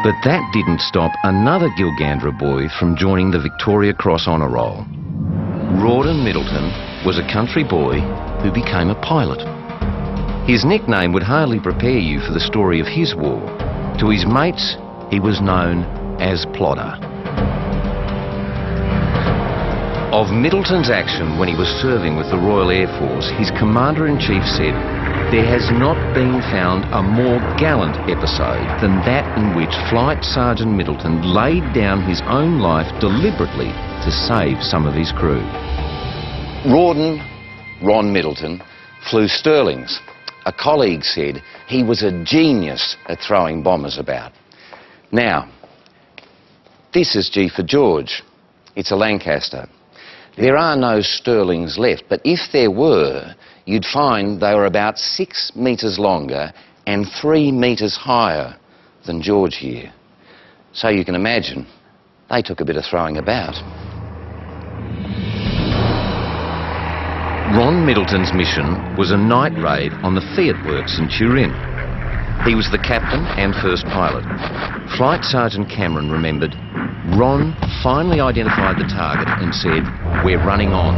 But that didn't stop another Gilgandra boy from joining the Victoria Cross Honour Roll. Rawdon Middleton was a country boy who became a pilot. His nickname would hardly prepare you for the story of his war. To his mates, he was known as Plodder. Of Middleton's action when he was serving with the Royal Air Force, his Commander-in-Chief said, "There has not been found a more gallant episode than that in which Flight Sergeant Middleton laid down his own life deliberately to save some of his crew." Ron Middleton, flew Stirlings. A colleague said he was a genius at throwing bombers about. Now, this is G for George. It's a Lancaster. There are no Stirlings left, but if there were, you'd find they were about 6 metres longer and 3 metres higher than George here. So you can imagine, they took a bit of throwing about. Ron Middleton's mission was a night raid on the Fiat Works in Turin. He was the captain and first pilot. Flight Sergeant Cameron remembered, Ron finally identified the target and said, "We're running on."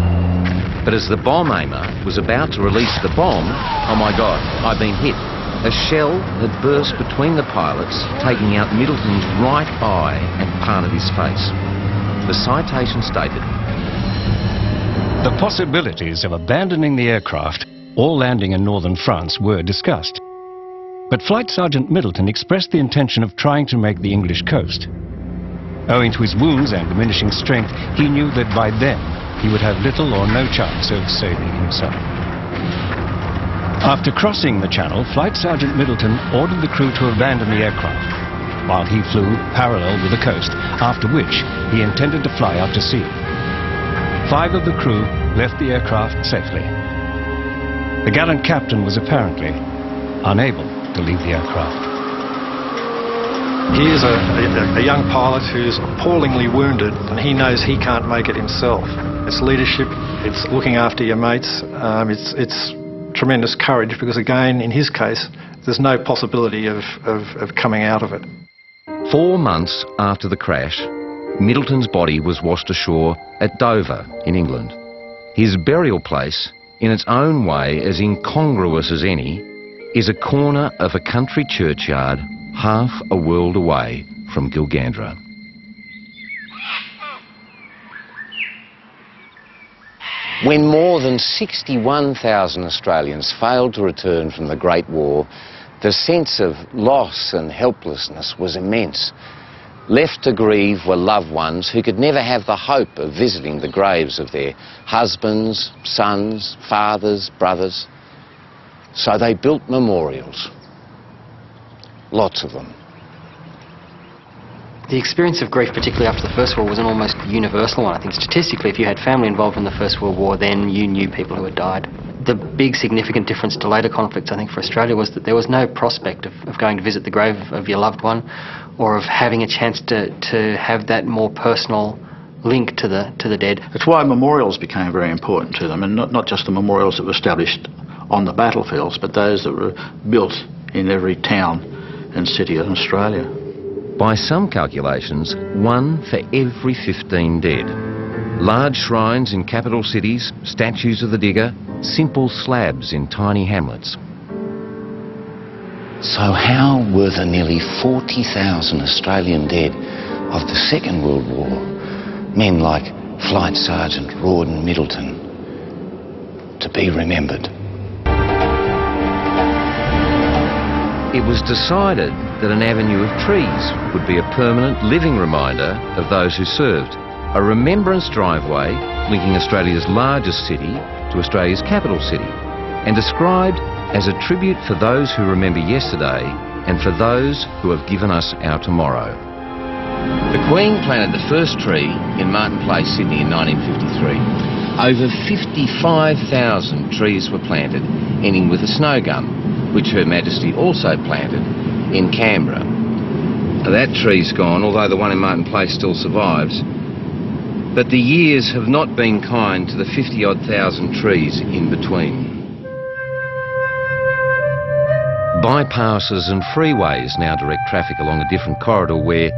But as the bomb aimer was about to release the bomb, oh my God, I've been hit. A shell had burst between the pilots, taking out Middleton's right eye and part of his face. The citation stated, "The possibilities of abandoning the aircraft or landing in northern France were discussed. But Flight Sergeant Middleton expressed the intention of trying to make the English coast. Owing to his wounds and diminishing strength, he knew that by then he would have little or no chance of saving himself. After crossing the channel, Flight Sergeant Middleton ordered the crew to abandon the aircraft, while he flew parallel with the coast, after which he intended to fly out to sea. 5 of the crew left the aircraft safely. The gallant captain was apparently unable to leave the aircraft. Here's a young pilot who's appallingly wounded, and he knows he can't make it himself. It's leadership, it's looking after your mates, it's tremendous courage, because again, in his case, there's no possibility of coming out of it. 4 months after the crash, Middleton's body was washed ashore at Dover in England. His burial place, in its own way as incongruous as any, is a corner of a country churchyard half a world away from Gilgandra. When more than 61,000 Australians failed to return from the Great War, the sense of loss and helplessness was immense. Left to grieve were loved ones who could never have the hope of visiting the graves of their husbands, sons, fathers, brothers. So they built memorials. Lots of them. The experience of grief, particularly after the First War, was an almost universal one. I think statistically, if you had family involved in the First World War, then you knew people who had died. The big significant difference to later conflicts, I think, for Australia was that there was no prospect of going to visit the grave of your loved one, or of having a chance to have that more personal link to the dead. It's why memorials became very important to them, and not just the memorials that were established on the battlefields, but those that were built in every town and city in Australia. By some calculations, 1 for every 15 dead. Large shrines in capital cities, statues of the digger, simple slabs in tiny hamlets. So how were the nearly 40,000 Australian dead of the Second World War, men like Flight Sergeant Rawdon Middleton, to be remembered? It was decided that an avenue of trees would be a permanent living reminder of those who served, a remembrance driveway linking Australia's largest city to Australia's capital city, and described as a tribute for those who remember yesterday and for those who have given us our tomorrow. The Queen planted the first tree in Martin Place, Sydney in 1953. Over 55,000 trees were planted, ending with a snow gum, which Her Majesty also planted in Canberra. Now, that tree's gone, although the one in Martin Place still survives. But the years have not been kind to the 50-odd thousand trees in between. Bypasses and freeways now direct traffic along a different corridor where,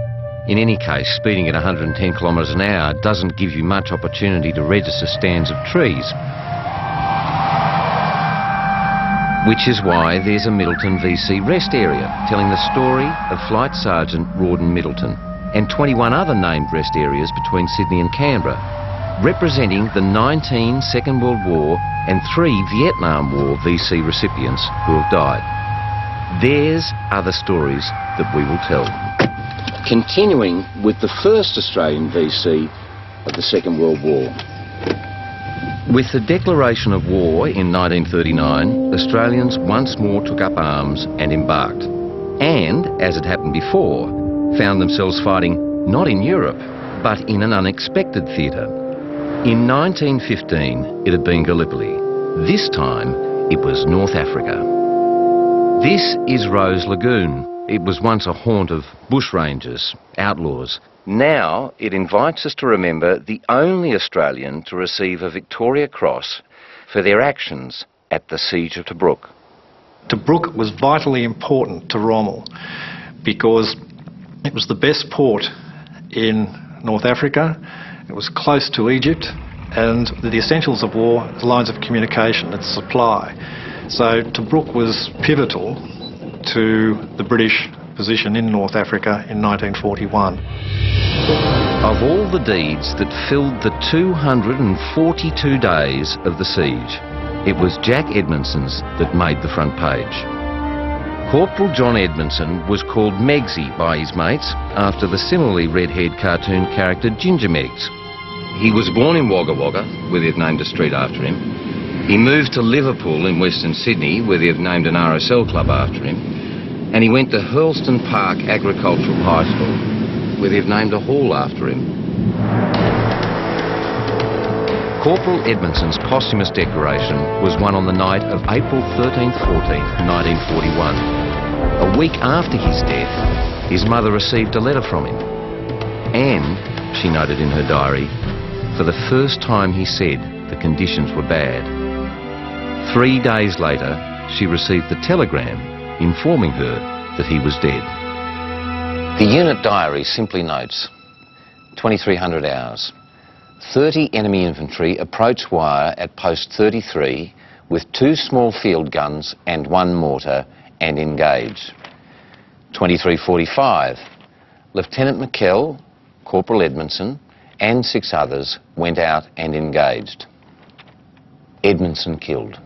in any case, speeding at 110 kilometres an hour doesn't give you much opportunity to register stands of trees. Which is why there's a Middleton VC rest area telling the story of Flight Sergeant Rawdon Middleton and 21 other named rest areas between Sydney and Canberra, representing the 19 Second World War and 3 Vietnam War VC recipients who have died. Theirs are the stories that we will tell. Continuing with the first Australian VC of the Second World War. With the declaration of war in 1939, Australians once more took up arms and embarked. And, as had happened before, found themselves fighting not in Europe, but in an unexpected theatre. In 1915, it had been Gallipoli. This time, it was North Africa. This is Rose Lagoon. It was once a haunt of bushrangers, outlaws. Now it invites us to remember the only Australian to receive a Victoria Cross for their actions at the Siege of Tobruk. Tobruk was vitally important to Rommel because it was the best port in North Africa, it was close to Egypt, and the essentials of war, lines of communication, its supply. So Tobruk was pivotal to the British position in North Africa in 1941. Of all the deeds that filled the 242 days of the siege, it was Jack Edmondson's that made the front page. Corporal John Edmondson was called Megsy by his mates after the similarly red-haired cartoon character Ginger Meggs. He was born in Wagga Wagga, where they've named a street after him. He moved to Liverpool in Western Sydney, where they've named an RSL club after him. And he went to Hurlston Park Agricultural High School, where they've named a hall after him. Corporal Edmondson's posthumous decoration was won on the night of April 13th, 14th, 1941. A week after his death, his mother received a letter from him. And, she noted in her diary, for the first time he said the conditions were bad. 3 days later, she received the telegram informing her that he was dead. The unit diary simply notes, 2300 hours. 30 enemy infantry approach wire at post 33 with 2 small field guns and 1 mortar and engage. 23:45, Lieutenant McKell, Corporal Edmondson and 6 others went out and engaged. Edmondson killed.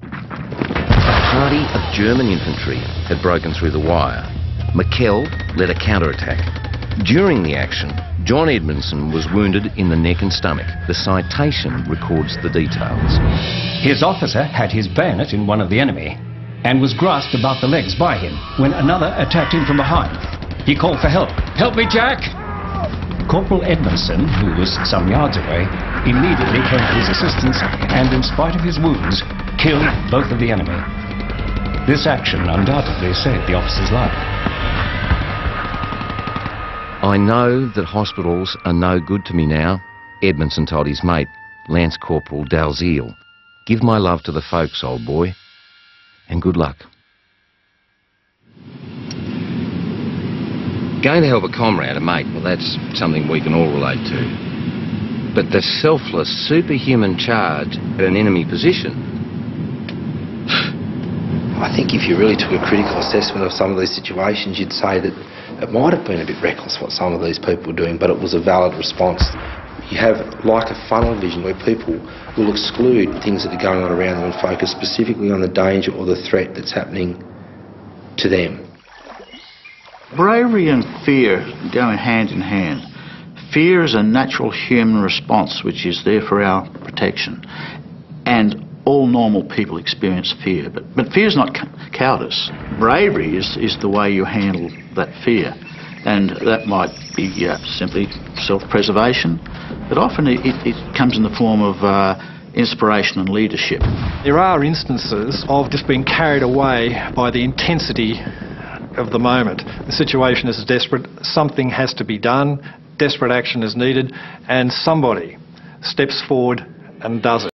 A party of German infantry had broken through the wire. McKell led a counterattack. During the action, John Edmondson was wounded in the neck and stomach. The citation records the details. His officer had his bayonet in one of the enemy and was grasped about the legs by him when another attacked him from behind. He called for help. "Help me, Jack!" Corporal Edmondson, who was some yards away, immediately came to his assistance and, in spite of his wounds, killed both of the enemy. This action undoubtedly saved the officer's life. I know that hospitals are no good to me now, Edmondson told his mate, Lance Corporal Dalziel. Give my love to the folks, old boy, and good luck. Going to help a comrade, a mate, well, that's something we can all relate to. But the selfless, superhuman charge at an enemy position. I think if you really took a critical assessment of some of these situations, you'd say that it might have been a bit reckless what some of these people were doing, but it was a valid response. You have like a funnel vision where people will exclude things that are going on around them and focus specifically on the danger or the threat that's happening to them. Bravery and fear go hand in hand. Fear is a natural human response which is there for our protection. And all normal people experience fear. But fear is not cowardice. Bravery is the way you handle that fear. And that might be simply self-preservation, but often it comes in the form of inspiration and leadership. There are instances of just being carried away by the intensity of the moment. The situation is desperate, something has to be done, desperate action is needed, and somebody steps forward and does it.